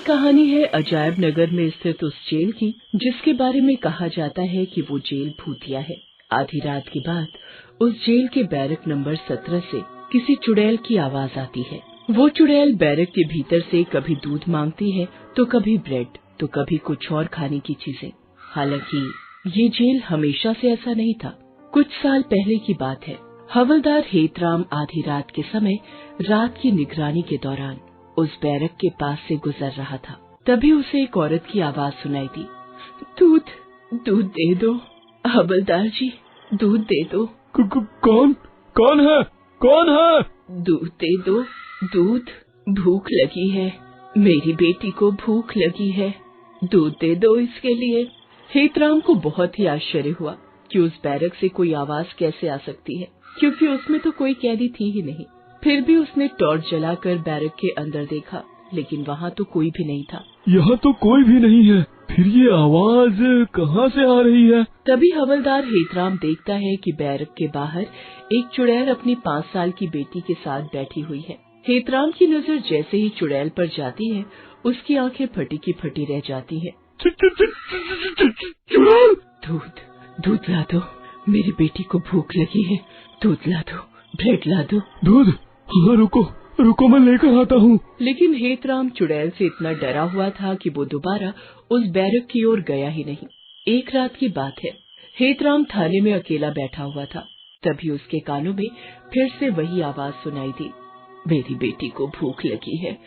कहानी है अजायब नगर में स्थित उस जेल की, जिसके बारे में कहा जाता है कि वो जेल भूतिया है। आधी रात के बाद उस जेल के बैरक नंबर 17 से किसी चुड़ैल की आवाज आती है। वो चुड़ैल बैरक के भीतर से कभी दूध मांगती है, तो कभी ब्रेड, तो कभी कुछ और खाने की चीजें। हालांकि ये जेल हमेशा से ऐसा नहीं था। कुछ साल पहले की बात है। हवलदार हेतराम आधी रात के समय रात की निगरानी के दौरान उस बैरक के पास से गुजर रहा था। तभी उसे एक औरत की आवाज सुनाई दी। दूध दूध दे दो हवलदार जी, दूध दे दो। कौन कौन है? कौन है? दूध दे दो, दूध, भूख लगी है, मेरी बेटी को भूख लगी है, दूध दे दो इसके लिए। हेतराम को बहुत ही आश्चर्य हुआ कि उस बैरक से कोई आवाज कैसे आ सकती है, क्योंकि उसमें तो कोई कैदी थी ही नहीं। फिर भी उसने टॉर्च जलाकर बैरक के अंदर देखा, लेकिन वहाँ तो कोई भी नहीं था। यहाँ तो कोई भी नहीं है, फिर ये आवाज कहाँ से आ रही है? तभी हवलदार हेतराम देखता है कि बैरक के बाहर एक चुड़ैल अपनी 5 साल की बेटी के साथ बैठी हुई है। हेतराम की नजर जैसे ही चुड़ैल पर जाती है, उसकी आंखें फटी की फटी रह जाती हैं। चुड़ैल! दूध दूध ला दो, मेरी बेटी को भूख लगी है, दूध ला दो, ब्रेड ला दो। दूध? हाँ, रुको रुको, मैं लेकर आता हूँ। लेकिन हेतराम चुड़ैल से इतना डरा हुआ था कि वो दोबारा उस बैरक की ओर गया ही नहीं। एक रात की बात है, हेतराम थाने में अकेला बैठा हुआ था। तभी उसके कानों में फिर से वही आवाज सुनाई दी। मेरी बेटी को भूख लगी है,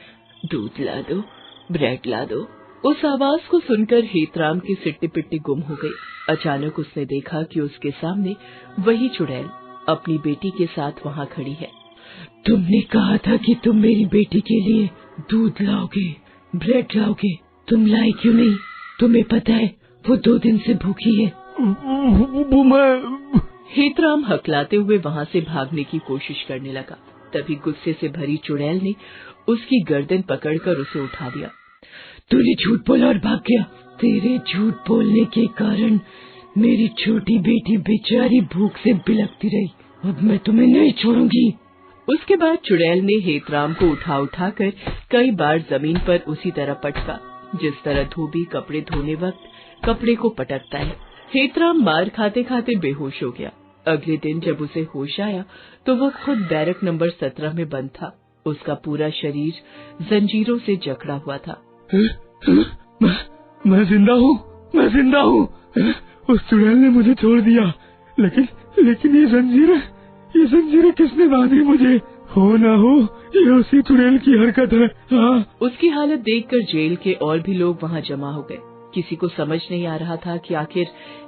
दूध ला दो, ब्रेड ला दो। उस आवाज को सुनकर हेतराम की सिट्टी पिट्टी गुम हो गई। अचानक उसने देखा कि उसके सामने वही चुड़ैल अपनी बेटी के साथ वहाँ खड़ी है। तुमने कहा था कि तुम मेरी बेटी के लिए दूध लाओगे, ब्रेड लाओगे, तुम लाई क्यों नहीं? तुम्हें पता है वो 2 दिन से भूखी है। वो मैं... हेतराम हकलाते हुए वहाँ से भागने की कोशिश करने लगा। तभी गुस्से से भरी चुड़ैल ने उसकी गर्दन पकड़कर उसे उठा दिया। तूने झूठ बोला और भाग गया। तेरे झूठ बोलने के कारण मेरी छोटी बेटी बेचारी भूख से बिलखती रही। अब मैं तुम्हें नहीं छोड़ूंगी। उसके बाद चुड़ैल ने हेतराम को उठा कर कई बार जमीन पर उसी तरह पटका, जिस तरह धोबी कपड़े धोने वक्त कपड़े को पटकता है। हेतराम मार खाते खाते बेहोश हो गया। अगले दिन जब उसे होश आया तो वो खुद बैरक नंबर 17 में बंद था। उसका पूरा शरीर जंजीरों से जकड़ा हुआ था। मैं जिंदा हूँ, मैं जिंदा हूँ। उस चुड़ैल ने मुझे छोड़ दिया, लेकिन ये जंजीरें किसने बांधी मुझे? हो ना हो ये उसी चुड़ैल की हरकत है। हाँ। उसकी हालत देखकर जेल के और भी लोग वहाँ जमा हो गए। किसी को समझ नहीं आ रहा था कि आखिर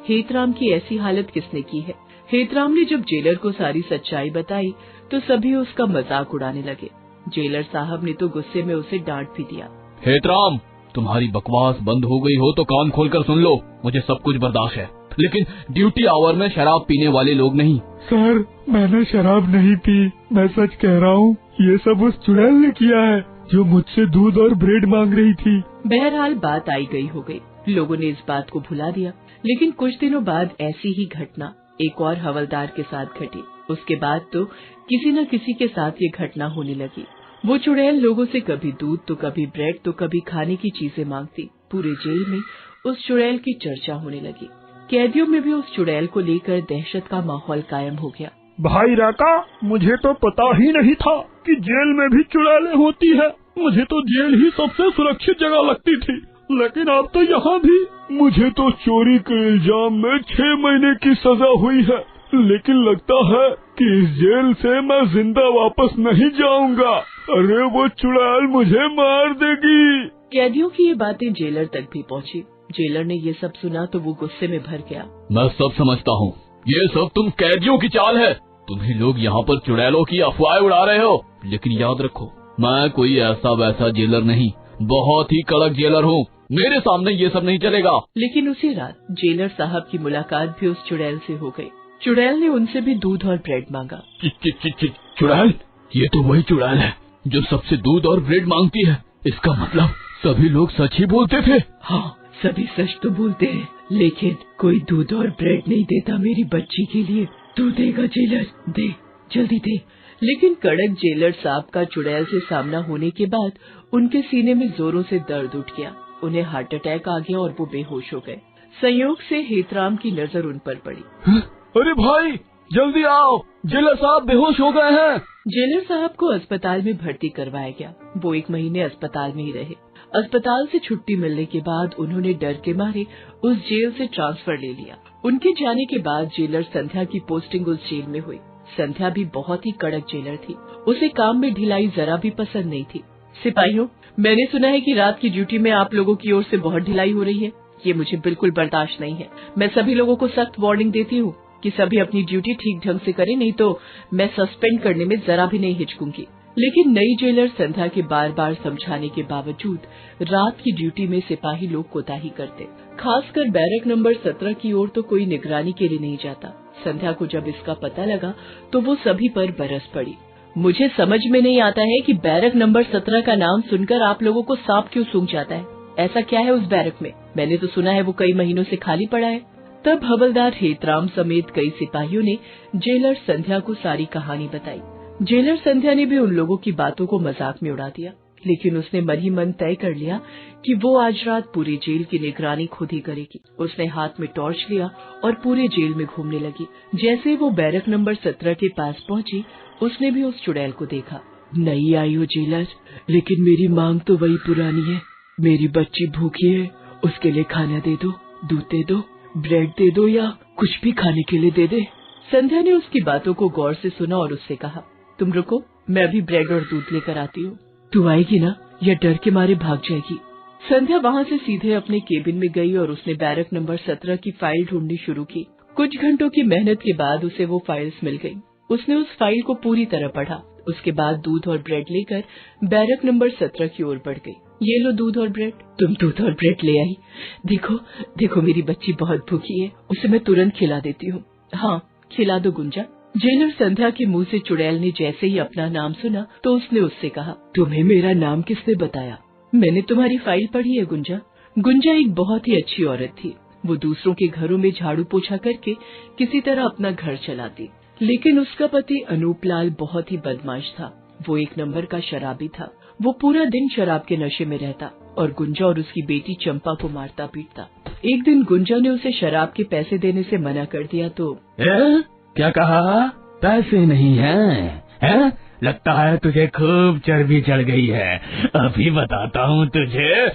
हेतराम की ऐसी हालत किसने की है। हेतराम ने जब जेलर को सारी सच्चाई बताई तो सभी उसका मजाक उड़ाने लगे। जेलर साहब ने तो गुस्से में उसे डांट भी दिया। हेतराम, तुम्हारी बकवास बंद हो गई हो तो कान खोलकर सुन लो। मुझे सब कुछ बर्दाश्त है, लेकिन ड्यूटी आवर में शराब पीने वाले लोग नहीं। सर, मैंने शराब नहीं पी, मैं सच कह रहा हूँ। ये सब उस चुड़ैल ने किया है जो मुझसे दूध और ब्रेड मांग रही थी। बहरहाल बात आई गई हो गई। लोगों ने इस बात को भुला दिया। लेकिन कुछ दिनों बाद ऐसी ही घटना एक और हवलदार के साथ घटी। उसके बाद तो किसी न किसी के साथ ये घटना होने लगी। वो चुड़ैल लोगों से कभी दूध तो कभी ब्रेड तो कभी खाने की चीजें मांगती। पूरे जेल में उस चुड़ैल की चर्चा होने लगी। कैदियों में भी उस चुड़ैल को लेकर दहशत का माहौल कायम हो गया। भाई राका, मुझे तो पता ही नहीं था कि जेल में भी चुड़ैलें होती है। मुझे तो जेल ही सबसे सुरक्षित जगह लगती थी, लेकिन अब तो यहाँ भी। मुझे तो चोरी के इल्जाम में 6 महीने की सजा हुई है, लेकिन लगता है कि इस जेल से मैं जिंदा वापस नहीं जाऊंगा। अरे वो चुड़ैल मुझे मार देगी। कैदियों की ये बातें जेलर तक भी पहुँची। जेलर ने ये सब सुना तो वो गुस्से में भर गया। मैं सब समझता हूँ, ये सब तुम कैदियों की चाल है। तुम्ही लोग यहाँ पर चुड़ैलों की अफवाहें उड़ा रहे हो, लेकिन याद रखो, मैं कोई ऐसा वैसा जेलर नहीं, बहुत ही कड़क जेलर हूँ। मेरे सामने ये सब नहीं चलेगा। लेकिन उसी रात जेलर साहब की मुलाकात भी उस चुड़ैल से हो गई। चुड़ैल ने उनसे भी दूध और ब्रेड मांगा। चुड़ैल? ये तो वही चुड़ैल है जो सबसे दूध और ब्रेड मांगती है। इसका मतलब सभी लोग सच ही बोलते थे। हाँ, सभी सच तो बोलते हैं, लेकिन कोई दूध और ब्रेड नहीं देता मेरी बच्ची के लिए। तू देगा जेलर? दे, जल्दी दे। लेकिन कड़क जेलर साहब का चुड़ैल से सामना होने के बाद उनके सीने में जोरों से दर्द उठ गया। उन्हें हार्ट अटैक आ गया और वो बेहोश हो गए। संयोग से हेतराम की नजर उन पर पड़ी। अरे भाई जल्दी आओ, जेलर साहब बेहोश हो गए हैं। जेलर साहब को अस्पताल में भर्ती करवाया गया। वो 1 महीने अस्पताल में ही रहे। अस्पताल से छुट्टी मिलने के बाद उन्होंने डर के मारे उस जेल से ट्रांसफर ले लिया। उनके जाने के बाद जेलर संध्या की पोस्टिंग उस जेल में हुई। संध्या भी बहुत ही कड़क जेलर थी। उसे काम में ढिलाई जरा भी पसंद नहीं थी। सिपाहियों, मैंने सुना है कि रात की ड्यूटी में आप लोगों की ओर से बहुत ढिलाई हो रही है। ये मुझे बिल्कुल बर्दाश्त नहीं है। मैं सभी लोगों को सख्त वार्निंग देती हूँ कि सभी अपनी ड्यूटी ठीक ढंग से करें, नहीं तो मैं सस्पेंड करने में जरा भी नहीं हिचकूंगी। लेकिन नई जेलर संध्या के बार बार समझाने के बावजूद रात की ड्यूटी में सिपाही लोग कोताही करते। खासकर बैरक नंबर 17 की ओर तो कोई निगरानी के लिए नहीं जाता। संध्या को जब इसका पता लगा तो वो सभी पर बरस पड़ी। मुझे समझ में नहीं आता है कि बैरक नंबर 17 का नाम सुनकर आप लोगों को सांप क्यों सूंघ जाता है। ऐसा क्या है उस बैरक में? मैंने तो सुना है वो कई महीनों से खाली पड़ा है। तब हवलदार हेतराम समेत कई सिपाहियों ने जेलर संध्या को सारी कहानी बताई। जेलर संध्या ने भी उन लोगों की बातों को मजाक में उड़ा दिया, लेकिन उसने मन ही मन तय कर लिया कि वो आज रात पूरी जेल की निगरानी खुद ही करेगी। उसने हाथ में टॉर्च लिया और पूरे जेल में घूमने लगी। जैसे वो बैरक नंबर 17 के पास पहुंची, उसने भी उस चुड़ैल को देखा। नई आई हो जेलर, लेकिन मेरी मांग तो वही पुरानी है। मेरी बच्ची भूखी है, उसके लिए खाना दे दो, दूध दे दो, ब्रेड दे दो या कुछ भी खाने के लिए दे दे। संध्या ने उसकी बातों को गौर से सुना और उससे कहा, तुम रुको, मैं अभी ब्रेड और दूध लेकर आती हूँ। तू आएगी ना या डर के मारे भाग जाएगी? संध्या वहाँ से सीधे अपने केबिन में गई और उसने बैरक नंबर 17 की फाइल ढूंढनी शुरू की। कुछ घंटों की मेहनत के बाद उसे वो फाइल्स मिल गयी। उसने उस फाइल को पूरी तरह पढ़ा। उसके बाद दूध और ब्रेड लेकर बैरक नंबर 17 की ओर बढ़ गई। ये लो दूध और ब्रेड। तुम दूध और ब्रेड ले आई? देखो देखो, मेरी बच्ची बहुत भूखी है, उसे मैं तुरंत खिला देती हूँ। हाँ, खिला दो गुंजा। जेलर संध्या के मुंह से चुड़ैल ने जैसे ही अपना नाम सुना तो उसने उससे कहा, तुम्हें मेरा नाम किसने बताया? मैंने तुम्हारी फाइल पढ़ी है गुंजा। गुंजा एक बहुत ही अच्छी औरत थी। वो दूसरों के घरों में झाड़ू पोछा करके किसी तरह अपना घर चलाती, लेकिन उसका पति अनूपलाल बहुत ही बदमाश था। वो 1 नंबर का शराबी था। वो पूरा दिन शराब के नशे में रहता और गुंजा और उसकी बेटी चंपा को मारता पीटता। एक दिन गुंजा ने उसे शराब के पैसे देने से मना कर दिया तो क्या कहा? पैसे नहीं हैं? लगता है तुझे खूब चर्बी चढ़ गई है। अभी बताता हूँ तुझे।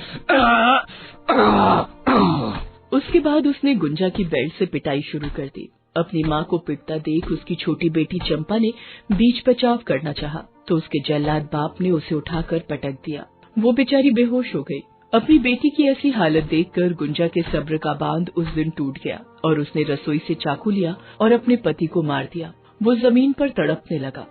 उसके बाद उसने गुंजा की बेल्ट से पिटाई शुरू कर दी। अपनी माँ को पिटता देख उसकी छोटी बेटी चंपा ने बीच बचाव करना चाहा तो उसके जल्लाद बाप ने उसे उठाकर पटक दिया। वो बेचारी बेहोश हो गई। अपनी बेटी की ऐसी हालत देखकर गुंजा के सब्र का बांध उस दिन टूट गया और उसने रसोई से चाकू लिया और अपने पति को मार दिया। वो जमीन पर तड़पने लगा।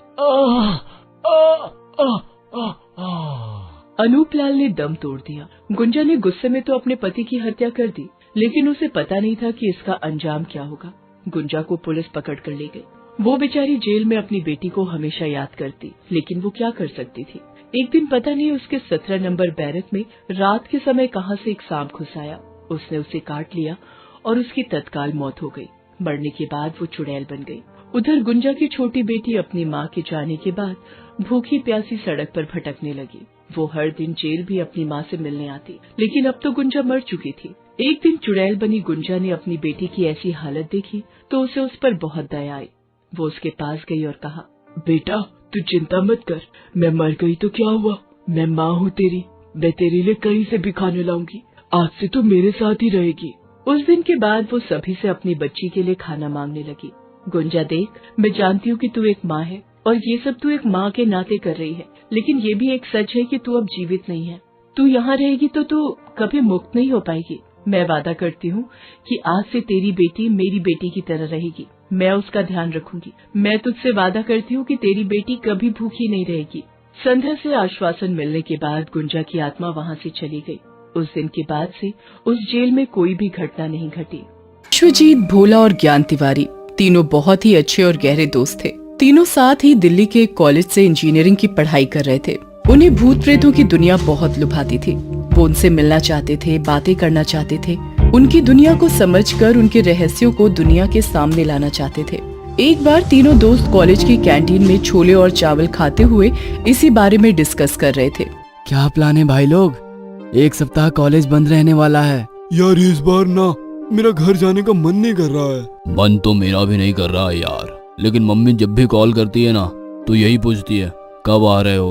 अनूपलाल ने दम तोड़ दिया। गुंजा ने गुस्से में तो अपने पति की हत्या कर दी, लेकिन उसे पता नहीं था कि इसका अंजाम क्या होगा। गुंजा को पुलिस पकड़ कर ले गई। वो बेचारी जेल में अपनी बेटी को हमेशा याद करती, लेकिन वो क्या कर सकती थी। एक दिन पता नहीं उसके 17 नंबर बैरक में रात के समय कहां से एक सांप घुस आया। उसने उसे काट लिया और उसकी तत्काल मौत हो गई। मरने के बाद वो चुड़ैल बन गई। उधर गुंजा की छोटी बेटी अपनी माँ के जाने के बाद भूखी प्यासी सड़क पर भटकने लगी। वो हर दिन जेल भी अपनी माँ से मिलने आती, लेकिन अब तो गुंजा मर चुकी थी। एक दिन चुड़ैल बनी गुंजा ने अपनी बेटी की ऐसी हालत देखी तो उसे उस पर बहुत दया आई। वो उसके पास गई और कहा, बेटा तू चिंता मत कर, मैं मर गई तो क्या हुआ, मैं माँ हूँ तेरी, मैं तेरे लिए कहीं से भी खाने लाऊंगी, आज से तू मेरे साथ ही रहेगी। उस दिन के बाद वो सभी से अपनी बच्ची के लिए खाना मांगने लगी। गुंजा देख, मैं जानती हूँ कि तू एक माँ है और ये सब तू एक माँ के नाते कर रही है, लेकिन ये भी एक सच है कि तू अब जीवित नहीं है। तू यहाँ रहेगी तो तू कभी मुक्त नहीं हो पाएगी। मैं वादा करती हूँ कि आज से तेरी बेटी मेरी बेटी की तरह रहेगी। मैं उसका ध्यान रखूंगी। मैं तुझसे वादा करती हूँ कि तेरी बेटी कभी भूखी नहीं रहेगी। संध्या से आश्वासन मिलने के बाद गुंजा की आत्मा वहाँ से चली गई। उस दिन के बाद से उस जेल में कोई भी घटना नहीं घटी। विश्वजीत, भोला और ज्ञान तिवारी तीनों बहुत ही अच्छे और गहरे दोस्त थे। तीनों साथ ही दिल्ली के एक कॉलेज से इंजीनियरिंग की पढ़ाई कर रहे थे। उन्हें भूत प्रेतों की दुनिया बहुत लुभाती थी। वो उनसे मिलना चाहते थे, बातें करना चाहते थे, उनकी दुनिया को समझकर उनके रहस्यों को दुनिया के सामने लाना चाहते थे। एक बार तीनों दोस्त कॉलेज की कैंटीन में छोले और चावल खाते हुए इसी बारे में डिस्कस कर रहे थे क्या प्लान है भाई लोग? एक सप्ताह कॉलेज बंद रहने वाला है। यार इस बार ना मेरा घर जाने का मन नहीं कर रहा है। मन तो मेरा भी नहीं कर रहा है यार, लेकिन मम्मी जब भी कॉल करती है ना तो यही पूछती है कब आ रहे हो।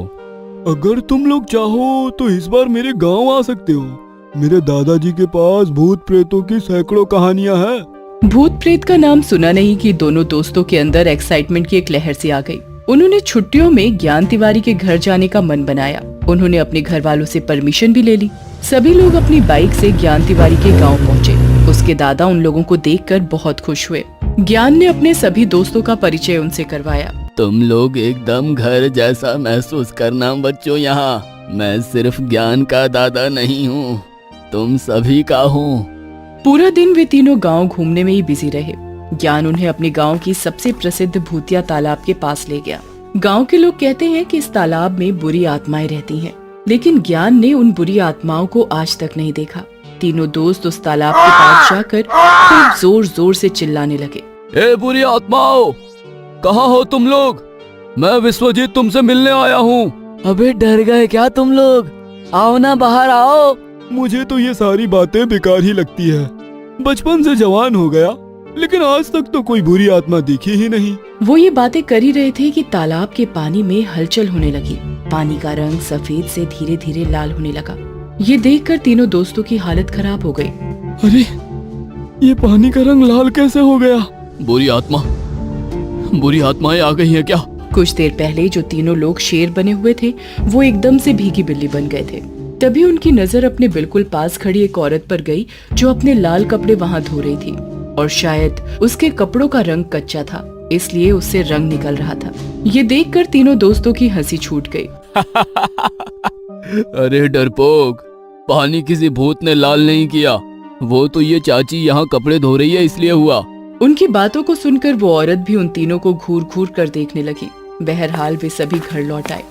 अगर तुम लोग चाहो तो इस बार मेरे गांव आ सकते हो। मेरे दादाजी के पास भूत प्रेतों की सैकड़ों कहानियां हैं। भूत प्रेत का नाम सुना नहीं कि दोनों दोस्तों के अंदर एक्साइटमेंट की एक लहर सी आ गई। उन्होंने छुट्टियों में ज्ञान तिवारी के घर जाने का मन बनाया। उन्होंने अपने घर वालों से परमिशन भी ले ली। सभी लोग अपनी बाइक से ज्ञान तिवारी के गांव पहुंचे। उसके दादा उन लोगों को देखकर बहुत खुश हुए। ज्ञान ने अपने सभी दोस्तों का परिचय उनसे करवाया। तुम लोग एकदम घर जैसा महसूस करना बच्चों। यहाँ मैं सिर्फ ज्ञान का दादा नहीं हूँ, तुम सभी का हूँ। पूरा दिन वे तीनों गांव घूमने में ही बिजी रहे। ज्ञान उन्हें अपने गांव की सबसे प्रसिद्ध भूतिया तालाब के पास ले गया। गांव के लोग कहते हैं कि इस तालाब में बुरी आत्माएं रहती हैं, लेकिन ज्ञान ने उन बुरी आत्माओं को आज तक नहीं देखा। तीनों दोस्त उस तालाब के पास जाकर खूब जोर जोर से चिल्लाने लगे। ए बुरी आत्माओं, कहाँ हो तुम लोग? मैं विश्वजीत तुमसे मिलने आया हूँ। अबे डर गए क्या तुम लोग? आओ ना, बाहर आओ। मुझे तो ये सारी बातें बेकार ही लगती है। बचपन से जवान हो गया, लेकिन आज तक तो कोई बुरी आत्मा दिखी ही नहीं। वो ये बातें कर ही रहे थे कि तालाब के पानी में हलचल होने लगी। पानी का रंग सफेद से धीरे धीरे लाल होने लगा। ये देखकर तीनों दोस्तों की हालत खराब हो गई। अरे ये पानी का रंग लाल कैसे हो गया? बुरी आत्माएं आ गई हैं क्या? कुछ देर पहले जो तीनों लोग शेर बने हुए थे वो एकदम से भीगी बिल्ली बन गए थे। तभी उनकी नजर अपने बिल्कुल पास खड़ी एक औरत पर गई जो अपने लाल कपड़े वहाँ धो रही थी, और शायद उसके कपड़ों का रंग कच्चा था, इसलिए उससे रंग निकल रहा था। ये देखकर तीनों दोस्तों की हंसी छूट गई। अरे डरपोक, पानी किसी भूत ने लाल नहीं किया, वो तो ये चाची यहाँ कपड़े धो रही है इसलिए हुआ। उनकी बातों को सुनकर वो औरत भी उन तीनों को घूर घूर कर देखने लगी। बहरहाल वे सभी घर लौट आए।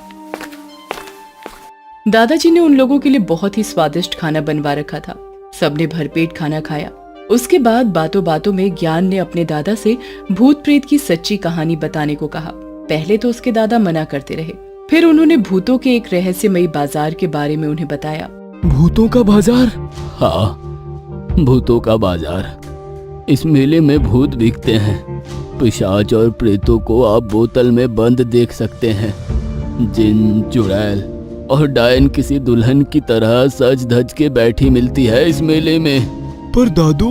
दादाजी ने उन लोगों के लिए बहुत ही स्वादिष्ट खाना बनवा रखा था। सबने भरपेट खाना खाया। उसके बाद बातों बातों में ज्ञान ने अपने दादा से भूत प्रेत की सच्ची कहानी बताने को कहा। पहले तो उसके दादा मना करते रहे, फिर उन्होंने भूतों के एक रहस्यमयी बाजार के बारे में उन्हें बताया। भूतों का बाजार? हाँ, भूतों का बाजार। इस मेले में भूत बिकते हैं। पिशाच और प्रेतों को आप बोतल में बंद देख सकते हैं। जिन, चुड़ैल और डायन किसी दुल्हन की तरह सज धज के बैठी मिलती है इस मेले में। पर दादू,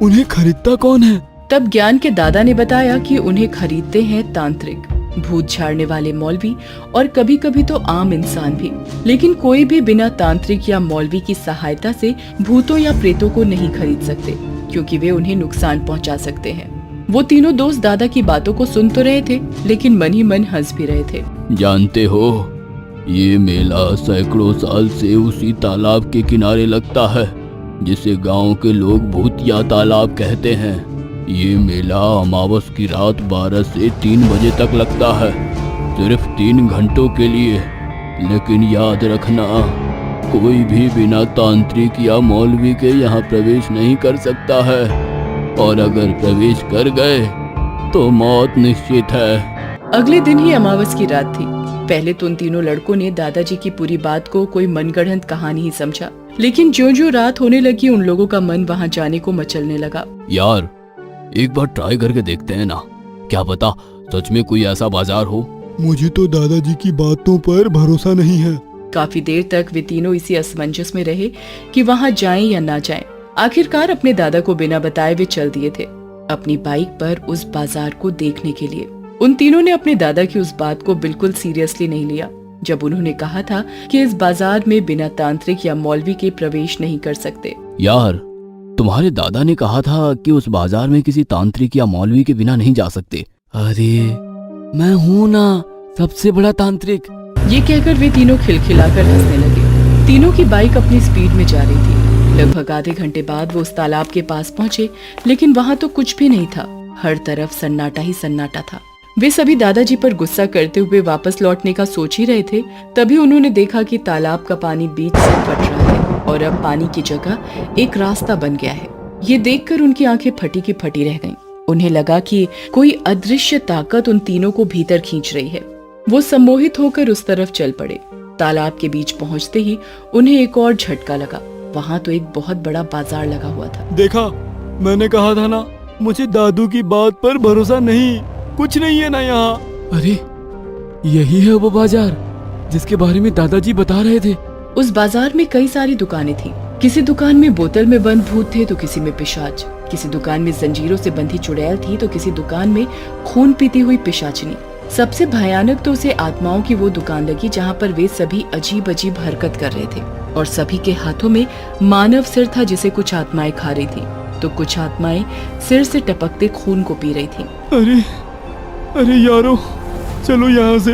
उन्हें खरीदता कौन है? तब ज्ञान के दादा ने बताया कि उन्हें खरीदते हैं तांत्रिक, भूत झाड़ने वाले मौलवी और कभी कभी तो आम इंसान भी। लेकिन कोई भी बिना तांत्रिक या मौलवी की सहायता से भूतों या प्रेतों को नहीं खरीद सकते, क्योंकि वे उन्हें नुकसान पहुंचा सकते हैं। वो तीनों दोस्त दादा की बातों को सुन तो रहे थे, लेकिन मन ही मन हंस भी रहे थे। जानते हो, ये मेला सैकड़ों साल से उसी तालाब के किनारे लगता है जिसे गांव के लोग भूतिया तालाब कहते हैं। ये मेला अमावस की रात 12 से 3 बजे तक लगता है, सिर्फ 3 घंटों के लिए। लेकिन याद रखना, कोई भी बिना तांत्रिक या मौलवी के यहाँ प्रवेश नहीं कर सकता है, और अगर प्रवेश कर गए तो मौत निश्चित है। अगले दिन ही अमावस की रात थी। पहले तो उन तीनों लड़कों ने दादाजी की पूरी बात को कोई मनगढ़ंत कहानी ही समझा, लेकिन जो रात होने लगी उन लोगों का मन वहाँ जाने को मचलने लगा। यार, एक बार ट्राई करके देखते हैं ना, क्या पता सच में कोई ऐसा बाजार हो। मुझे तो दादाजी की बातों पर भरोसा नहीं है। काफी देर तक वे तीनों इसी असमंजस में रहे कि वहाँ जाएं या ना जाएं। आखिरकार अपने दादा को बिना बताए वे चल दिए थे अपनी बाइक पर उस बाजार को देखने के लिए। उन तीनों ने अपने दादा की उस बात को बिल्कुल सीरियसली नहीं लिया जब उन्होंने कहा था कि इस बाजार में बिना तांत्रिक या मौलवी के प्रवेश नहीं कर सकते। यार, तुम्हारे दादा ने कहा था कि उस बाजार में किसी तांत्रिक या मौलवी के बिना नहीं जा सकते। अरे मैं हूँ ना सबसे बड़ा तांत्रिक। ये कहकर वे तीनों खिलखिलाकर हंसने लगे। तीनों की बाइक अपनी स्पीड में जा रही थी। लगभग आधे घंटे बाद वो उस तालाब के पास पहुँचे, लेकिन वहाँ तो कुछ भी नहीं था। हर तरफ सन्नाटा ही सन्नाटा था। वे सभी दादाजी पर गुस्सा करते हुए वापस लौटने का सोच ही रहे थे, तभी उन्होंने देखा कि तालाब का पानी बीच से फट रहा है और अब पानी की जगह एक रास्ता बन गया है। ये देखकर उनकी आंखें फटी की फटी रह गईं। उन्हें लगा कि कोई अदृश्य ताकत उन तीनों को भीतर खींच रही है। वो सम्मोहित होकर उस तरफ चल पड़े। तालाब के बीच पहुंचते ही उन्हें एक और झटका लगा। वहाँ तो एक बहुत बड़ा बाजार लगा हुआ था। देखा, मैंने कहा था ना, मुझे दादू की बात पर भरोसा नहीं, कुछ नहीं है ना यहाँ। अरे यही है वो बाजार जिसके बारे में दादाजी बता रहे थे। उस बाजार में कई सारी दुकानें थी। किसी दुकान में बोतल में बंद भूत थे तो किसी में पिशाच, किसी दुकान में जंजीरों से बंधी चुड़ैल थी तो किसी दुकान में खून पीती हुई पिशाचिनी। सबसे भयानक तो उसे आत्माओं की वो दुकान लगी जहाँ पर वे सभी अजीब अजीब हरकत कर रहे थे और सभी के हाथों में मानव सिर था जिसे कुछ आत्माएं खा रही थी तो कुछ आत्माएं सिर से टपकते खून को पी रही थी। अरे अरे यारो, चलो यहाँ से,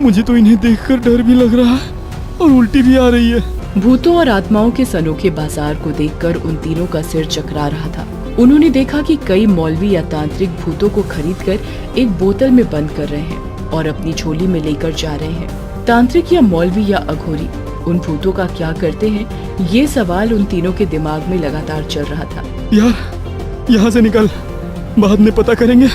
मुझे तो इन्हें देखकर डर भी लग रहा है और उल्टी भी आ रही है। भूतों और आत्माओं के अनोखे बाजार को देखकर उन तीनों का सिर चकरा रहा था। उन्होंने देखा कि कई मौलवी या तांत्रिक भूतों को खरीदकर एक बोतल में बंद कर रहे हैं और अपनी झोली में लेकर जा रहे हैं। तांत्रिक या मौलवी या अघोरी उन भूतों का क्या करते हैं, ये सवाल उन तीनों के दिमाग में लगातार चल रहा था। यार, यहाँ से निकल, बाद में पता करेंगे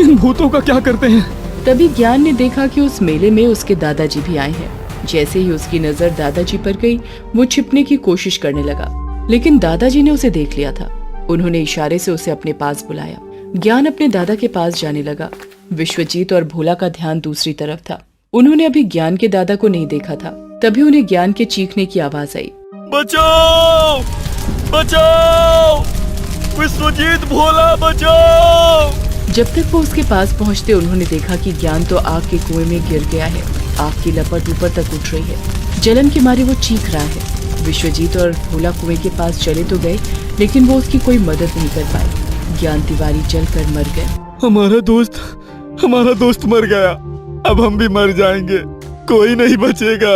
इन भूतों का क्या करते हैं। तभी ज्ञान ने देखा कि उस मेले में उसके दादाजी भी आए हैं। जैसे ही उसकी नजर दादाजी पर गई, वो छिपने की कोशिश करने लगा, लेकिन दादाजी ने उसे देख लिया था। उन्होंने इशारे से उसे अपने पास बुलाया। ज्ञान अपने दादा के पास जाने लगा। विश्वजीत और भोला का ध्यान दूसरी तरफ था। उन्होंने अभी ज्ञान के दादा को नहीं देखा था। तभी उन्हें ज्ञान के चीखने की आवाज आई। बचाओ, बचाओ, विश्वजीत, भोला, बचाओ। जब तक वो उसके पास पहुंचते, उन्होंने देखा कि ज्ञान तो आग के कुएं में गिर गया है। आग की लपट ऊपर तक उठ रही है। जलन के मारे वो चीख रहा है। विश्वजीत और भोला कुएं के पास चले तो गए, लेकिन वो उसकी कोई मदद नहीं कर पाए। ज्ञान तिवारी जलकर मर गए। हमारा दोस्त मर गया, अब हम भी मर जाएंगे, कोई नहीं बचेगा।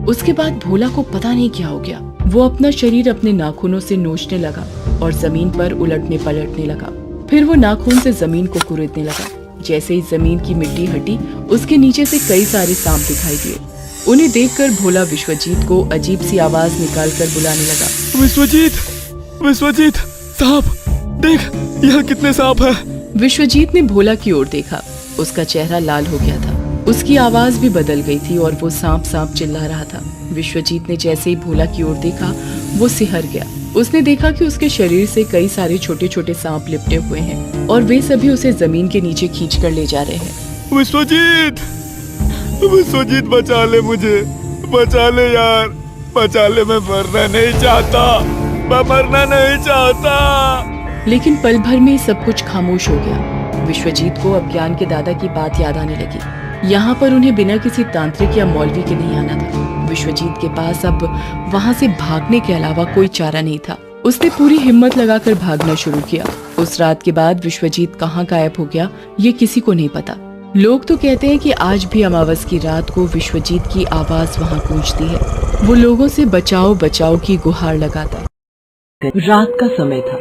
उसके बाद भोला को पता नहीं क्या हो गया। वो अपना शरीर अपने नाखूनों से नोचने लगा और जमीन पर उलटने पलटने लगा। फिर वो नाखून से जमीन को कुरेदने लगा। जैसे ही जमीन की मिट्टी हटी, उसके नीचे से कई सारे सांप दिखाई दिए। उन्हें देखकर भोला विश्वजीत को अजीब सी आवाज निकालकर बुलाने लगा। विश्वजीत, सांप देख, यहाँ कितने सांप है। विश्वजीत ने भोला की ओर देखा। उसका चेहरा लाल हो गया था। उसकी आवाज भी बदल गई थी और वो सांप सांप चिल्ला रहा था। विश्वजीत ने जैसे ही भोला की ओर देखा, वो सिहर गया। उसने देखा कि उसके शरीर से कई सारे छोटे छोटे सांप लिपटे हुए हैं और वे सभी उसे जमीन के नीचे खींचकर ले जा रहे हैं। विश्वजीत, बचा ले मुझे, बचा ले यार, बचा ले, मैं मरना नहीं चाहता। लेकिन पल भर में सब कुछ खामोश हो गया। विश्वजीत को अब ज्ञान के दादा की बात याद आने लगी। यहाँ पर उन्हें बिना किसी तांत्रिक या मौलवी के नहीं आना था। विश्वजीत के पास अब वहाँ से भागने के अलावा कोई चारा नहीं था। उसने पूरी हिम्मत लगाकर भागना शुरू किया। उस रात के बाद विश्वजीत कहाँ गायब हो गया, ये किसी को नहीं पता। लोग तो कहते हैं कि आज भी अमावस की रात को विश्वजीत की आवाज वहाँ गूंजती है। वो लोगों से बचाओ बचाओ की गुहार लगाता है। रात का समय था।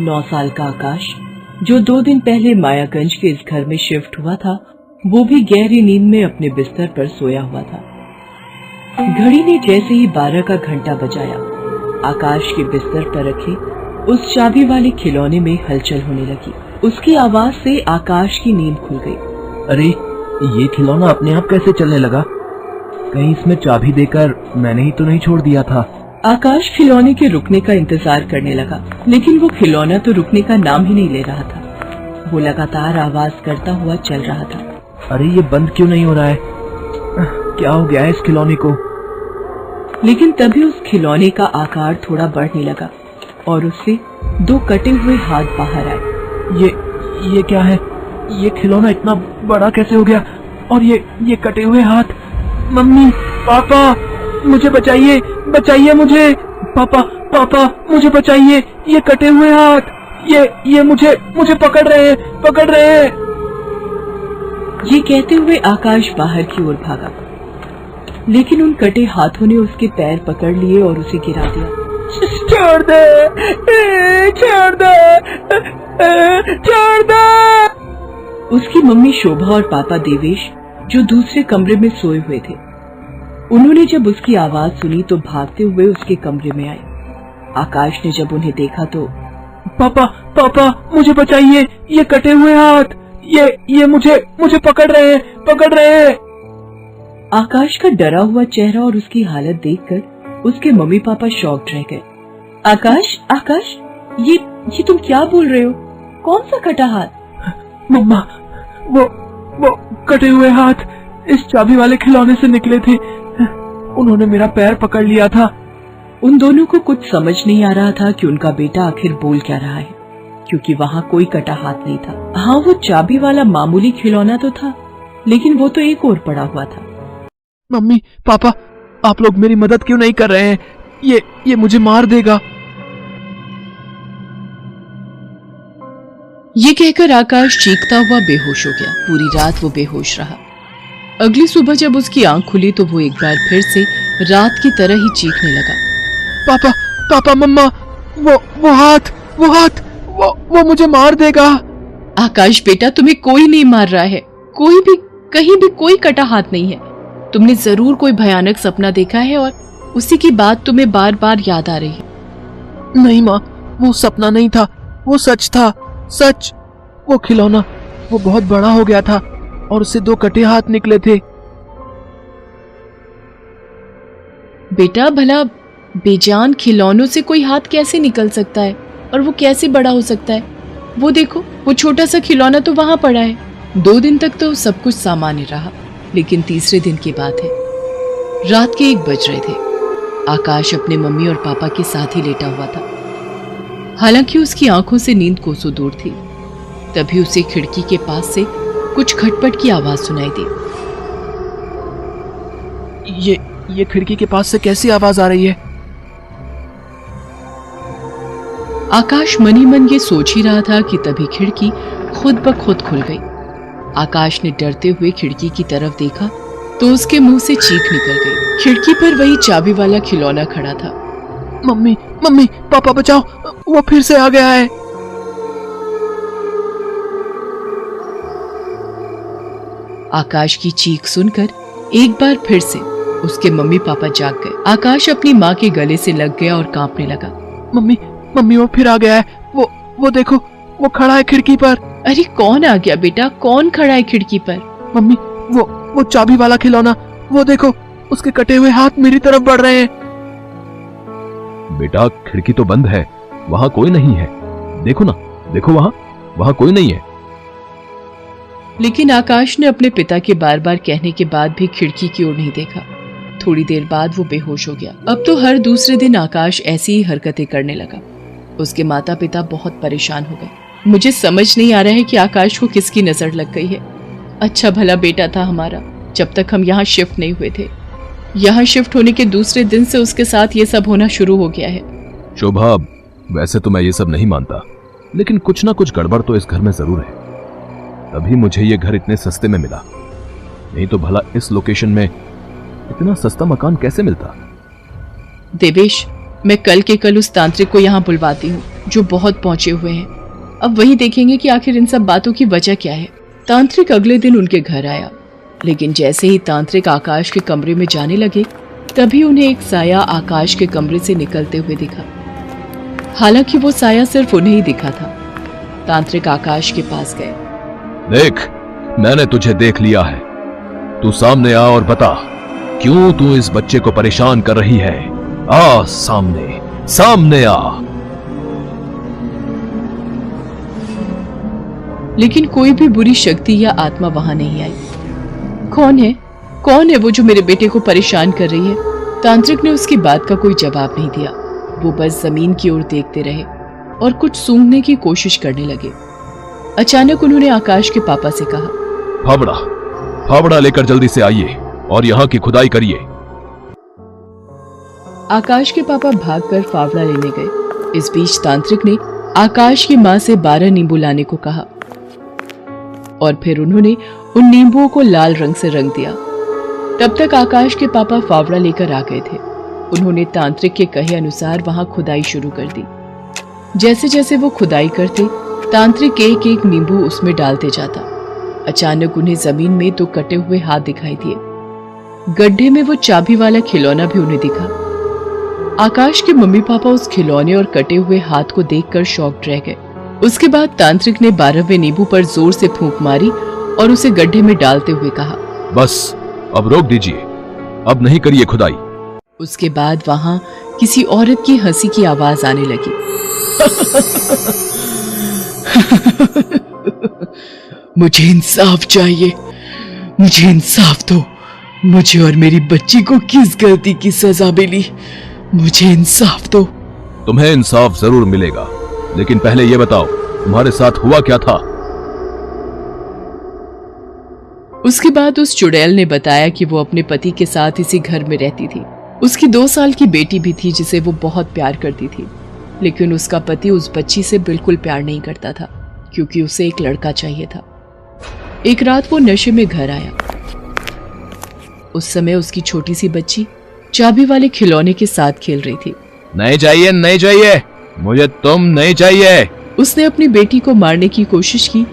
9 साल का आकाश, जो 2 दिन पहले मायागंज के इस घर में शिफ्ट हुआ था, वो भी गहरी नींद में अपने बिस्तर पर सोया हुआ था। घड़ी ने जैसे ही 12 का घंटा बजाया, आकाश के बिस्तर पर रखे उस चाबी वाले खिलौने में हलचल होने लगी। उसकी आवाज से आकाश की नींद खुल गई। अरे, ये खिलौना अपने आप कैसे चलने लगा? कहीं इसमें चाबी देकर मैंने ही तो नहीं छोड़ दिया था। आकाश खिलौने के रुकने का इंतजार करने लगा, लेकिन वो खिलौना तो रुकने का नाम ही नहीं ले रहा था। वो लगातार आवाज करता हुआ चल रहा था। अरे, ये बंद क्यों नहीं हो रहा है? क्या हो गया है इस खिलौने को? लेकिन तभी उस खिलौने का आकार थोड़ा बढ़ने लगा और उससे 2 कटे हुए हाथ बाहर आए। ये क्या है? ये खिलौना इतना बड़ा कैसे हो गया? और ये कटे हुए हाथ? मम्मी, पापा, मुझे बचाइए, बचाइए मुझे। पापा, मुझे बचाइए। ये कटे हुए हाथ, ये मुझे पकड़ रहे हैं। ये कहते हुए आकाश बाहर की ओर भागा, लेकिन उन कटे हाथों ने उसके पैर पकड़ लिए और उसे गिरा दिया। छोड़ दे। उसकी मम्मी शोभा और पापा देवेश, जो दूसरे कमरे में सोए हुए थे, उन्होंने जब उसकी आवाज सुनी तो भागते हुए उसके कमरे में आए। आकाश ने जब उन्हें देखा तो, पापा, मुझे बचाइए। ये कटे हुए हाथ, ये मुझे पकड़ रहे हैं। आकाश का डरा हुआ चेहरा और उसकी हालत देखकर उसके मम्मी पापा शॉक्ड रह गए। आकाश, आकाश, ये तुम क्या बोल रहे हो? कौन सा कटा हाथ? मम्मा, वो कटे हुए हाथ इस चाबी वाले खिलौने से निकले थे। उन्होंने मेरा पैर पकड़ लिया था। उन दोनों को कुछ समझ नहीं आ रहा था कि उनका बेटा आखिर बोल क्या रहा है, क्योंकि वहाँ कोई कटा हाथ नहीं था। हाँ, वो चाबी वाला मामूली खिलौना तो था, लेकिन वो तो एक और पड़ा हुआ था। मम्मी, पापा, आप लोग मेरी मदद क्यों नहीं कर रहे हैं? ये मुझे मार देगा। ये कहकर आकाश चीखता हुआ बेहोश हो गया। पूरी रात वो बेहोश रहा। अगली सुबह जब उसकी आंख खुली तो वो एक बार फिर से रात की तरह ही चीखने लगा। पापा, पापा, मम्मा, वो हाथ वो मुझे मार देगा। आकाश बेटा, तुम्हें कोई नहीं मार रहा है। कोई भी कहीं भी कोई कटा हाथ नहीं है। तुमने जरूर कोई भयानक सपना देखा है और उसी की बात तुम्हें बार बार याद आ रही है। नहीं माँ, वो सपना नहीं था, वो सच था। सच, वो खिलौना वो बहुत बड़ा हो गया था और उससे 2 कटे हाथ निकले थे। बेटा, भला बेजान खिलौनों से कोई हाथ कैसे निकल सकता है और वो कैसे बड़ा हो सकता है? वो देखो, वो छोटा सा खिलौना तो वहां पड़ा है। 2 दिन तक तो सब कुछ सामान्य रहा, लेकिन तीसरे दिन की बात है। रात के 1 बज रहे थे। आकाश अपने मम्मी और पापा के साथ ही लेटा हुआ था। हालांकि उसकी आंखों से नींद कोसों दूर थी। तभी उसे खिड़की के पास से कुछ खटपट की आवाज सुनाई दी। ये खिड़की के पास से कैसी आवाज आ रही है? आकाश मनी मन ये सोच ही रहा था कि तभी खिड़की खुद ब खुद खुल गई। आकाश ने डरते हुए खिड़की की तरफ देखा तो उसके मुंह से चीख निकल गई। खिड़की पर वही चाबी वाला खिलौना खड़ा था। मम्मी, मम्मी, पापा बचाओ, वो फिर से आ गया है। आकाश की चीख सुनकर एक बार फिर से उसके मम्मी पापा जाग गए। आकाश अपनी माँ के गले से लग गया और कांपने लगा। मम्मी, मम्मी, वो फिर आ गया है। वो देखो, वो खड़ा है खिड़की पर। अरे कौन आ गया बेटा? कौन खड़ा है खिड़की पर? मम्मी, वो चाबी वाला खिलौना, वो देखो, उसके कटे हुए हाथ मेरी तरफ बढ़ रहे हैं। बेटा, खिड़की तो बंद है, वहां कोई नहीं है। देखो ना, देखो वहां कोई नहीं है। लेकिन आकाश ने अपने पिता के बार बार कहने के बाद भी खिड़की की ओर नहीं देखा। थोड़ी देर बाद वो बेहोश हो गया। अब तो हर दूसरे दिन आकाश ऐसी ही हरकतें करने लगा। उसके माता पिता बहुत परेशान हो गए। मुझे समझ नहीं आ रहा है कि आकाश को किसकी नजर लग गई है। अच्छा भला बेटा था हमारा, जब तक हम यहाँ शिफ्ट नहीं हुए थे। यहाँ शिफ्ट होने के दूसरे दिन से उसके साथ ये सब होना शुरू हो गया है। शोभा, वैसे तो मैं ये सब नहीं मानता, लेकिन कुछ ना कुछ गड़बड़ तो इस घर में जरूर है। तभी मुझे ये घर इतने सस्ते में मिला, नहीं तो भला इस लोकेशन में इतना सस्ता मकान कैसे मिलता? देवेश, मैं कल के कल उस तांत्रिक को यहाँ बुलवाती हूँ जो बहुत पहुंचे हुए हैं। अब वही देखेंगे कि आखिर इन सब बातों की वजह क्या है। तांत्रिक अगले दिन उनके घर आया, लेकिन जैसे ही तांत्रिक आकाश के कमरे में जाने लगे तभी उन्हें एक साया आकाश के कमरे से निकलते हुए दिखा। हालांकि वो साया सिर्फ उन्हें ही दिखा था। तांत्रिक आकाश के पास गए। देख, मैंने तुझे देख लिया है। तू सामने आ और बता, क्यों तू इस बच्चे को परेशान कर रही है? आ सामने, सामने आ। लेकिन कोई भी बुरी शक्ति या आत्मा वहां नहीं आई। कौन है वो जो मेरे बेटे को परेशान कर रही है? तांत्रिक ने उसकी बात का कोई जवाब नहीं दिया। वो बस जमीन की ओर देखते रहे और कुछ सूंघने की कोशिश करने लगे। अचानक उन्होंने आकाश के पापा से कहा, फावड़ा लेकर जल्दी से आइए और यहाँ की खुदाई करिए। आकाश के पापा भागकर फावड़ा लेने गए। इस बीच तांत्रिक ने आकाश की माँ से 12 नींबू लाने को कहा और फिर उन्होंने उन नींबुओं को लाल रंग से रंग दिया। तब तक आकाश के पापा फावड़ा लेकर आ गए थे। उन्होंने तांत्रिक के कहे अनुसार वहां खुदाई शुरू कर दी। जैसे जैसे वो खुदाई करते, तांत्रिक एक एक नींबू उसमें डालते जाता। अचानक उन्हें जमीन में 2 कटे हुए हाथ दिखाई दिए। गड्ढे में वो चाबी वाला खिलौना भी उन्हें दिखा। आकाश के मम्मी पापा उस खिलौने और कटे हुए हाथ को देखकर शॉक्ड रह गए। उसके बाद तांत्रिक ने 12वें नींबू पर जोर से फूंक मारी और उसे गड्ढे में डालते हुए कहा, बस अब रोक दीजिए, अब नहीं करिए खुदाई। उसके बाद वहां किसी औरत की हंसी की आवाज आने लगी। मुझे इंसाफ चाहिए, मुझे इंसाफ दो। मुझे और मेरी बच्ची को किस गलती की सजा मिली? मुझे इंसाफ दो। तुम्हें इंसाफ जरूर मिलेगा, लेकिन पहले ये बताओ तुम्हारे साथ हुआ क्या था? उसके बाद उस चुड़ैल ने बताया कि वो अपने पति के साथ इसी घर में रहती थी। उसकी 2 साल की बेटी भी थी जिसे वो बहुत प्यार करती थी, लेकिन उसका पति उस बच्ची से बिल्कुल प्यार नहीं करता था क्योंकि उसे एक लड़का चाहिए था। एक रात वो नशे में घर आया। उस समय उसकी छोटी सी बच्ची चाबी वाले खिलौने के साथ खेल रही थी। नहीं चाहिए, नहीं चाहिए, मुझे तुम नहीं चाहिए। उसने अपनी बेटी को मारने की कोशिश की।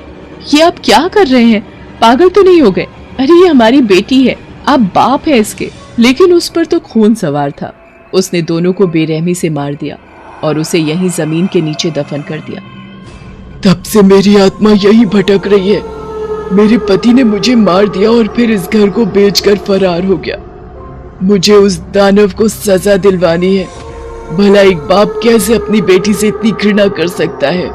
ये आप क्या कर रहे हैं? पागल तो नहीं हो गए? अरे ये हमारी बेटी है, आप बाप है इसके। लेकिन उस पर तो खून सवार था। उसने दोनों को बेरहमी से मार दिया और उसे यहीं जमीन के नीचे दफन कर दिया। तब से मेरी आत्मा यही भटक रही है। मेरे पति ने मुझे मार दिया और फिर इस घर को बेचकर फरार हो गया। मुझे उस दानव को सजा दिलवानी है। भला एक बाप कैसे अपनी बेटी से इतनी घृणा कर सकता है?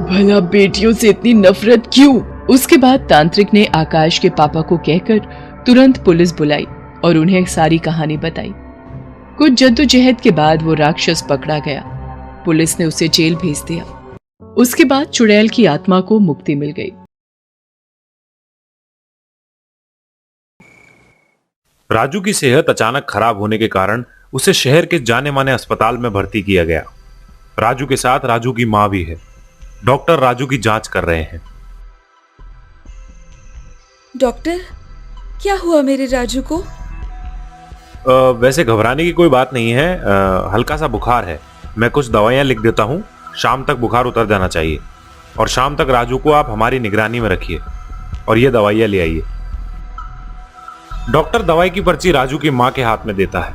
भला बेटियों से इतनी नफरत क्यों? उसके बाद तांत्रिक ने आकाश के पापा को कहकर तुरंत पुलिस बुलाई और उन्हें सारी कहानी बताई। कुछ जद्दोजहद के बाद वो राक्षस पकड़ा गया। पुलिस ने उसे जेल भेज दिया। उसके बाद चुड़ैल की आत्मा को मुक्ति मिल गई। राजू की सेहत अचानक खराब होने के कारण उसे शहर के जाने माने अस्पताल में भर्ती किया गया। राजू के साथ राजू की मां भी है। डॉक्टर राजू की जांच कर रहे हैं। डॉक्टर, क्या हुआ मेरे राजू को? वैसे घबराने की कोई बात नहीं है। हल्का सा बुखार है। मैं कुछ दवाइयां लिख देता हूं, शाम तक बुखार उतर जाना चाहिए। और शाम तक राजू को आप हमारी निगरानी में रखिए और ये दवाइयां ले आइए। डॉक्टर दवाई की पर्ची राजू की मां के हाथ में देता है।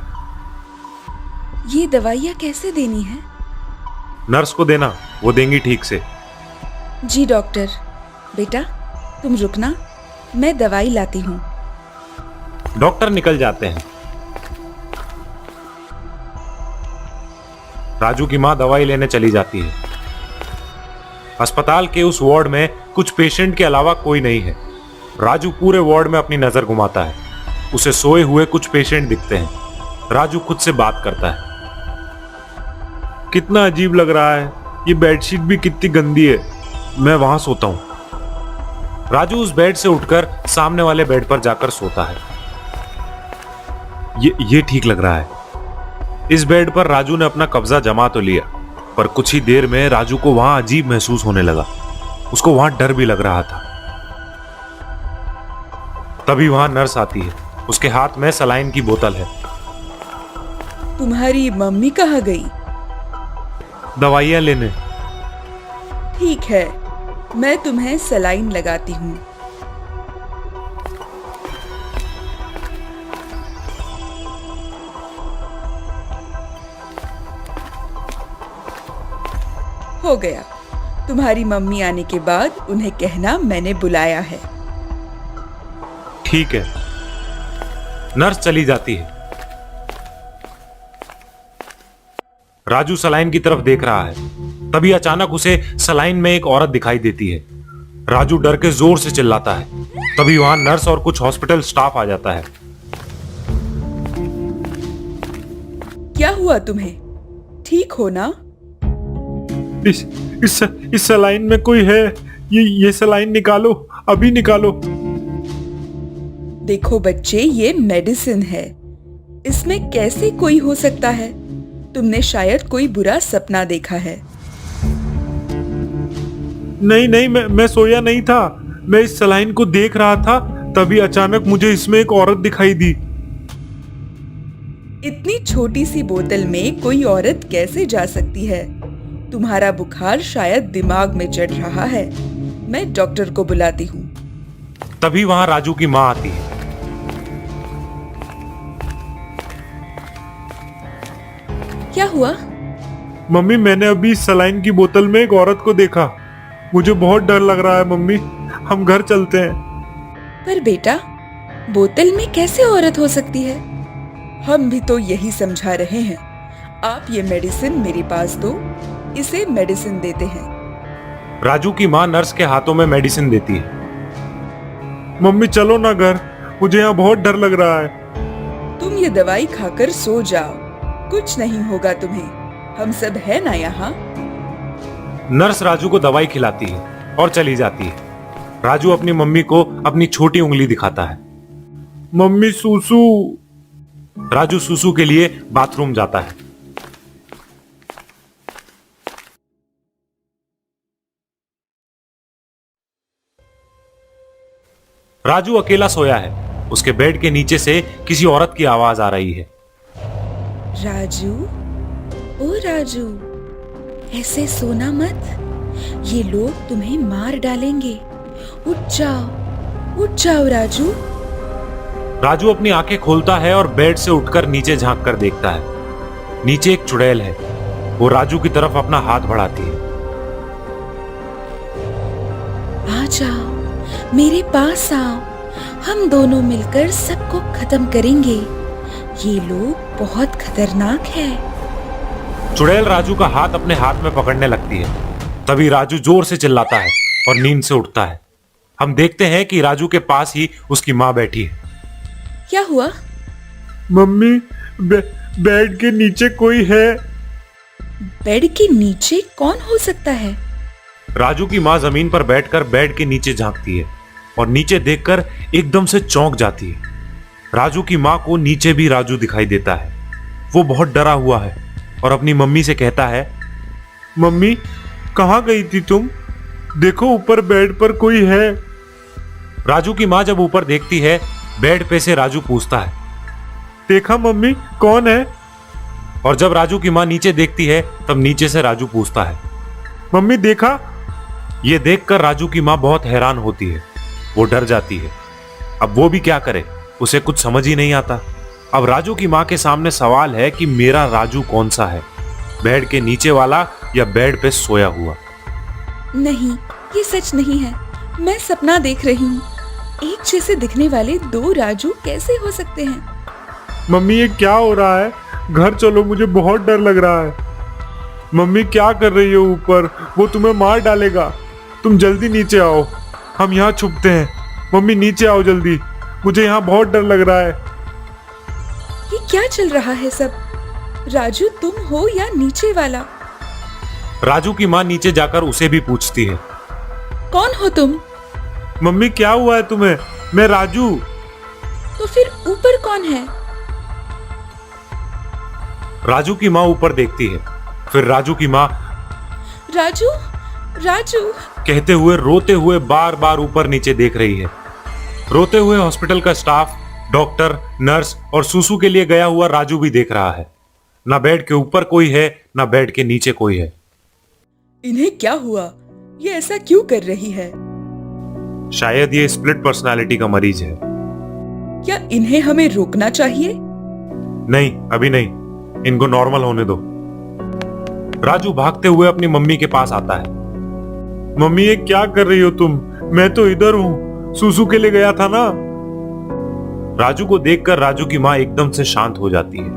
ये दवाइयां कैसे देनी है? नर्स को देना, वो देंगी ठीक से। जी डॉक्टर। बेटा तुम रुकना, मैं दवाई लाती हूँ। डॉक्टर निकल जाते हैं। राजू की मां दवाई लेने चली जाती है। अस्पताल के उस वार्ड में कुछ पेशेंट के अलावा कोई नहीं है। राजू पूरे वार्ड में अपनी नजर घुमाता है। उसे सोए हुए कुछ पेशेंट दिखते हैं। राजू खुद से बात करता है। कितना अजीब लग रहा है, ये बेडशीट भी कितनी गंदी है। मैं वहां सोता हूं। राजू उस बेड से उठकर सामने वाले बेड पर जाकर सोता है। ये ठीक लग रहा है। इस बेड पर राजू ने अपना कब्जा जमा तो लिया, पर कुछ ही देर में राजू को वहां अजीब महसूस होने लगा। उसको वहां डर भी लग रहा था। तभी वहां नर्स आती है। उसके हाथ में सलाइन की बोतल है। तुम्हारी मम्मी कहाँ गई? दवाइयां लेने। ठीक है, मैं तुम्हें सलाइन लगाती हूँ। हो गया। तुम्हारी मम्मी आने के बाद उन्हें कहना मैंने बुलाया है। ठीक है। नर्स चली जाती है। राजू सलाइन की तरफ देख रहा है। तभी अचानक उसे सलाइन में एक औरत दिखाई देती है। राजू डर के जोर से चिल्लाता है। तभी वहां नर्स और कुछ हॉस्पिटल स्टाफ आ जाता है। क्या हुआ तुम्हें? ठीक हो ना? इस सलाइन में कोई है। ये सलाइन निकालो, अभी निकालो। देखो बच्चे, ये मेडिसिन है। इसमें कैसे कोई हो सकता है? तुमने शायद कोई बुरा सपना देखा है। नहीं, मैं सोया नहीं था। मैं इस सलाइन को देख रहा था, तभी अचानक मुझे इसमें एक औरत दिखाई दी। इतनी छोटी सी बोतल में कोई औरत कैसे जा सकती है? तुम्हारा बुखार शायद दिमाग में चढ़ रहा है। मैं डॉक्टर को बुलाती हूँ। तभी वहां राजू की मां आती है। क्या हुआ? मम्मी, मैंने अभी सलाइन की बोतल में एक औरत को देखा। मुझे बहुत डर लग रहा है मम्मी, हम घर चलते हैं। पर बेटा, बोतल में कैसे औरत हो सकती है? हम भी तो यही समझा रहे हैं। आप ये मेडिसिन मेरे पास दो, इसे मेडिसिन देते हैं। राजू की माँ नर्स के हाथों में मेडिसिन देती है। मम्मी चलो ना घर, मुझे यहाँ बहुत डर लग रहा है। तुम ये दवाई खाकर सो जाओ, कुछ नहीं होगा तुम्हें, हम सब है ना यहाँ। नर्स राजू को दवाई खिलाती है और चली जाती है। राजू अपनी मम्मी को अपनी छोटी उंगली दिखाता है। मम्मी सूसू। राजू सूसू के लिए बाथरूम जाता है। राजू अकेला सोया है। उसके बेड के नीचे से किसी औरत की आवाज आ रही है। राजू, ओ राजू, ऐसे सोना मत, ये लोग तुम्हें मार डालेंगे। उठ जाओ राजू। राजू अपनी आंखें खोलता है और बेड से उठकर नीचे झांक कर देखता है। नीचे एक चुड़ैल है। वो राजू की तरफ अपना हाथ बढ़ाती है। आ जाओ, मेरे पास आओ, हम दोनों मिलकर सबको खत्म करेंगे। ये लोग बहुत खतरनाक है। चुड़ैल राजू का हाथ अपने हाथ में पकड़ने लगती है। तभी राजू जोर से चिल्लाता है और नींद से उठता है। हम देखते हैं कि राजू के पास ही उसकी माँ बैठी है। क्या हुआ? मम्मी, बेड के नीचे कोई है। बेड के नीचे कौन हो सकता है? राजू की माँ जमीन पर बैठकर बेड के नीचे झांकती है और नीचे देखकर एकदम से चौंक जाती है। राजू की माँ को नीचे भी राजू दिखाई देता है। वो बहुत डरा हुआ है और अपनी मम्मी से कहता है, मम्मी कहाँ गई थी तुम? देखो ऊपर बेड पर कोई है। राजू की माँ जब ऊपर देखती है, बेड पे से राजू पूछता है, देखा मम्मी कौन है? और जब राजू की माँ नीचे देखती है तब नीचे से राजू पूछता है, मम्मी देखा? ये देखकर राजू की माँ बहुत हैरान होती है। वो डर जाती है। अब वो भी क्या करे, उसे कुछ समझ ही नहीं आता। अब राजू की माँ के सामने सवाल है कि मेरा राजू कौन सा है, बेड के नीचे वाला या बेड पे सोया हुआ? नहीं, ये सच नहीं है, मैं सपना देख रही हूँ। एक जैसे दिखने वाले दो राजू कैसे हो सकते हैं? मम्मी ये क्या हो रहा है? घर चलो, मुझे बहुत डर लग रहा है। मम्मी क्या कर रही हो ऊपर? वो तुम्हें मार डालेगा। तुम जल्दी नीचे आओ, हम यहाँ छुपते हैं। मम्मी नीचे आओ जल्दी, मुझे यहाँ बहुत डर लग रहा है। ये क्या चल रहा है सब? राजू तुम हो या नीचे वाला? राजू की माँ नीचे जाकर उसे भी पूछती है, कौन हो तुम? मम्मी क्या हुआ है तुम्हें? मैं राजू। तो फिर ऊपर कौन है? राजू की माँ ऊपर देखती है। फिर राजू की माँ राजू, राजू कहते हुए रोते हुए बार बार ऊपर नीचे देख रही है। रोते हुए हॉस्पिटल का स्टाफ, डॉक्टर, नर्स और सूसू के लिए गया हुआ राजू भी देख रहा है। ना बेड के ऊपर कोई है, ना बेड के नीचे कोई है। इन्हें क्या हुआ? ये ऐसा क्यों कर रही है? शायद ये स्प्लिट पर्सनालिटी का मरीज है। क्या इन्हें हमें रोकना चाहिए? नहीं, अभी नहीं, इनको नॉर्मल होने दो। राजू भागते हुए अपनी मम्मी के पास आता है। मम्मी ये क्या कर रही हो तुम? मैं तो इधर हूँ, सूसू के लिए गया था ना। राजू को देखकर राजू की माँ एकदम से शांत हो जाती है।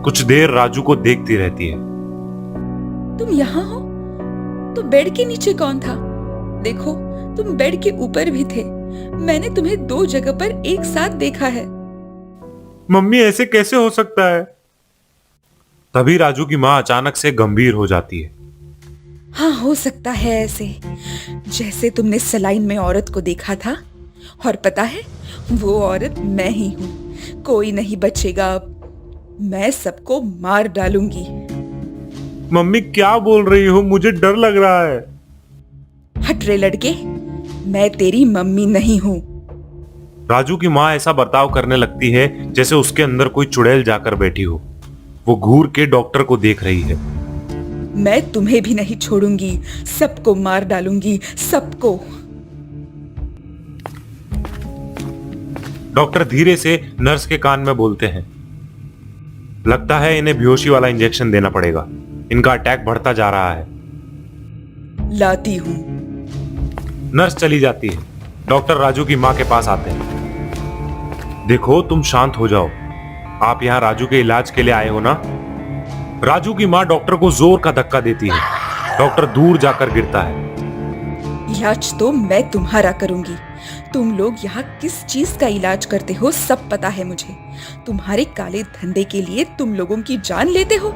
कुछ देर राजू को देखती रहती है। तुम यहाँ हो? तो बेड के नीचे कौन था? देखो, तुम बेड के ऊपर भी थे। मैंने तुम्हें दो जगह पर एक साथ देखा है। मम्मी ऐसे कैसे हो सकता है? तभी राजू की माँ अचानक से गंभीर हो जाती है। हाँ, हो सकता है ऐसे, जैसे तुमने सलाइन में औरत को देखा था। और पता है, वो औरत मैं ही हूँ। कोई नहीं बचेगा अब। मैं सबको मार डालूंगी। मम्मी क्या बोल रही हो? मुझे डर लग रहा है। हट रे लड़के, मैं तेरी मम्मी नहीं हूँ। राजू की माँ ऐसा बर्ताव करने लगती है जैसे उसके अंदर कोई चुड़ैल जाकर बैठी हो। वो घूर के डॉक्टर को देख रही है। मैं तुम्हें भी नहीं छोड़ूंगी, सबको मार डालूंगी, सबको। डॉक्टर धीरे से नर्स के कान में बोलते हैं, लगता है इन्हें बेहोशी वाला इंजेक्शन देना पड़ेगा। इनका अटैक बढ़ता जा रहा है। लाती हूँ। नर्स चली जाती है। डॉक्टर राजू की माँ के पास आते हैं। देखो तुम शांत हो जाओ। आप यहाँ राजू के इलाज के लिए आए हो ना? राजू की माँ डॉक्टर को जोर का धक्का देती है। डॉक्टर दूर जाकर गिरता है। इलाज तो मैं तुम्हारा करूंगी। तुम लोग यहाँ किस चीज का इलाज करते हो सब पता है मुझे। तुम्हारे काले धंधे के लिए तुम लोगों की जान लेते हो।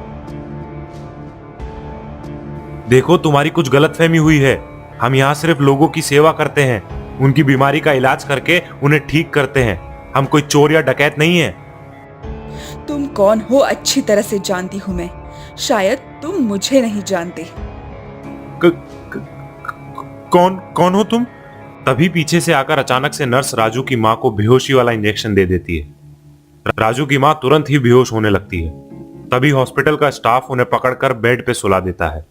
देखो तुम्हारी कुछ गलतफहमी हुई है। हम यहाँ सिर्फ लोगों की सेवा करते हैं, उनकी बीमारी का इलाज करके उन्हें ठीक करते हैं। हम कोई चोर या डकैत नहीं है। तुम कौन हो अच्छी तरह से जानती हूँ मैं। शायद तुम मुझे नहीं जानते। कौन हो तुम? तभी पीछे से आकर अचानक से नर्स राजू की माँ को बेहोशी वाला इंजेक्शन दे देती है। राजू की माँ तुरंत ही बेहोश होने लगती है। तभी हॉस्पिटल का स्टाफ उन्हें पकड़कर बेड पे सुला देता है।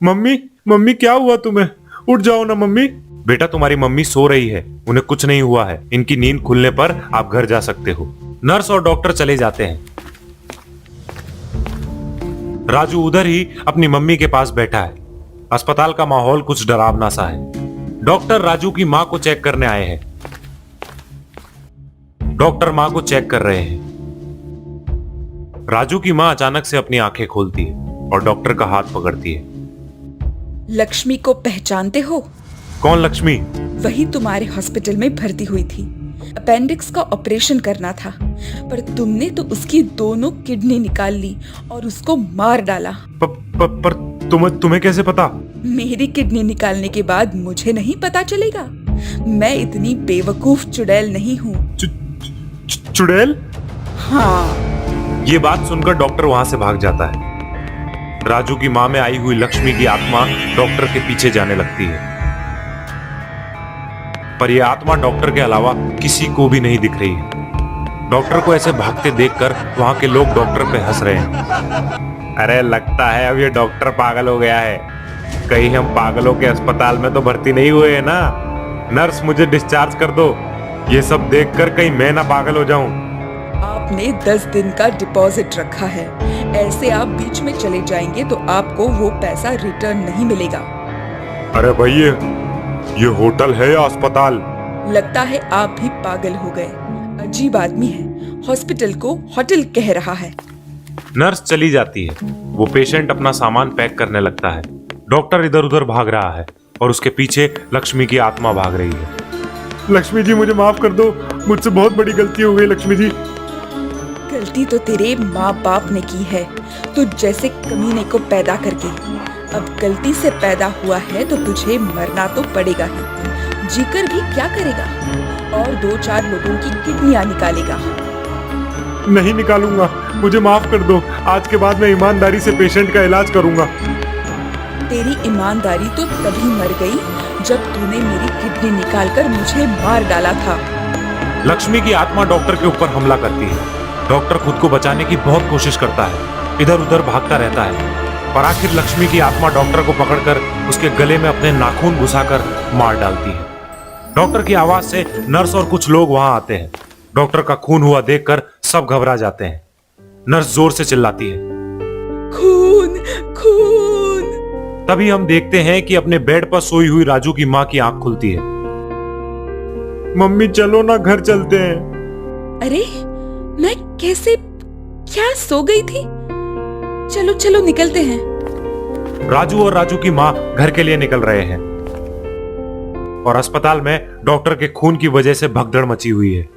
मम्मी क्या हुआ तुम्हें? उठ जाओ ना मम्मी। बेटा तुम्हारी मम्मी सो रही है, उन्हें कुछ नहीं हुआ है। इनकी नींद खुलने पर आप घर जा सकते हो। नर्स और डॉक्टर चले जाते हैं। राजू उधर ही अपनी मम्मी के पास बैठा है। अस्पताल का माहौल कुछ डरावना सा है। डॉक्टर राजू की मां को चेक करने आए हैं। डॉक्टर मां को चेक कर रहे हैं। राजू की मां अचानक से अपनी आंखें खोलती है और डॉक्टर का हाथ पकड़ती है। लक्ष्मी को पहचानते हो? कौन लक्ष्मी? वही तुम्हारे हॉस्पिटल में भर्ती हुई थी। अपेंडिक्स का ऑपरेशन करना था, पर तुमने तो उसकी दोनों किडनी निकाल ली और उसको मार डाला। पर तुम्हें कैसे पता? मेरी किडनी निकालने के बाद मुझे नहीं पता चलेगा? मैं इतनी बेवकूफ चुड़ैल नहीं हूँ। चुड़ैल? हाँ। ये बात सुनकर डॉक्टर वहां से भाग जाता है। राजू की मां में आई हुई लक्ष्मी की आत्मा डॉक्टर के पीछे जाने लगती है, पर यह आत्मा डॉक्टर के अलावा किसी को भी नहीं दिख रही है। डॉक्टर को ऐसे भागते देखकर वहां के लोग डॉक्टर पे हंस रहे हैं। अरे लगता है अब ये डॉक्टर पागल हो गया है। कहीं हम पागलों के अस्पताल में तो भर्ती नहीं हुए हैं ना? नर्स मुझे डिस्चार्ज कर दो। ये सब देखकर कहीं मैं ना पागल हो जाऊं। आपने 10 दिन का डिपॉजिट रखा है। ऐसे आप बीच में चले जाएंगे तो आपको वो पैसा रिटर्न नहीं मिलेगा। अरे भैया, ये होटल है या अस्पताल? लगता है आप भी पागल हो गए। अजीब आदमी है, हॉस्पिटल को होटल कह रहा है। नर्स चली जाती है। वो पेशेंट अपना सामान पैक करने लगता है। डॉक्टर इधर उधर भाग रहा है और उसके पीछे लक्ष्मी की आत्मा भाग रही है। लक्ष्मी जी मुझे माफ कर दो, मुझसे बहुत बड़ी गलती हो गई लक्ष्मी जी। गलती तो तेरे माँ बाप ने की है, तुझ जैसे कमीने को पैदा करके। अब गलती से पैदा हुआ है तो तुझे मरना तो पड़ेगा ही। जीकर भी क्या करेगा? और 2-4 लोगों की किडनियां निकालेगा। नहीं निकालूंगा, मुझे माफ कर दो। आज के बाद मैं ईमानदारी से पेशेंट का इलाज करूंगा। तेरी ईमानदारी तो तभी मर गई जब तूने मेरी किडनी निकालकर मुझे मार डाला था। लक्ष्मी की आत्मा डॉक्टर के ऊपर हमला करती है। डॉक्टर खुद को बचाने की बहुत कोशिश करता है, इधर उधर भागता रहता है, पर आखिर लक्ष्मी की आत्मा डॉक्टर को पकड़कर उसके गले में अपने नाखून घुसाकर मार डालती है। डॉक्टर की आवाज से नर्स और कुछ लोग वहां आते हैं। डॉक्टर का खून हुआ देखकर सब घबरा जाते हैं। नर्स जोर से चिल्लाती है, खून खून। तभी हम देखते हैं कि अपने बेड पर सोई हुई राजू की मां की आंख खुलती है। मम्मी चलो ना, घर चलते हैं। अरे मैं कैसे, क्या सो गई थी? चलो चलो निकलते हैं। राजू और राजू की मां घर के लिए निकल रहे हैं और अस्पताल में डॉक्टर के खून की वजह से भगदड़ मची हुई है।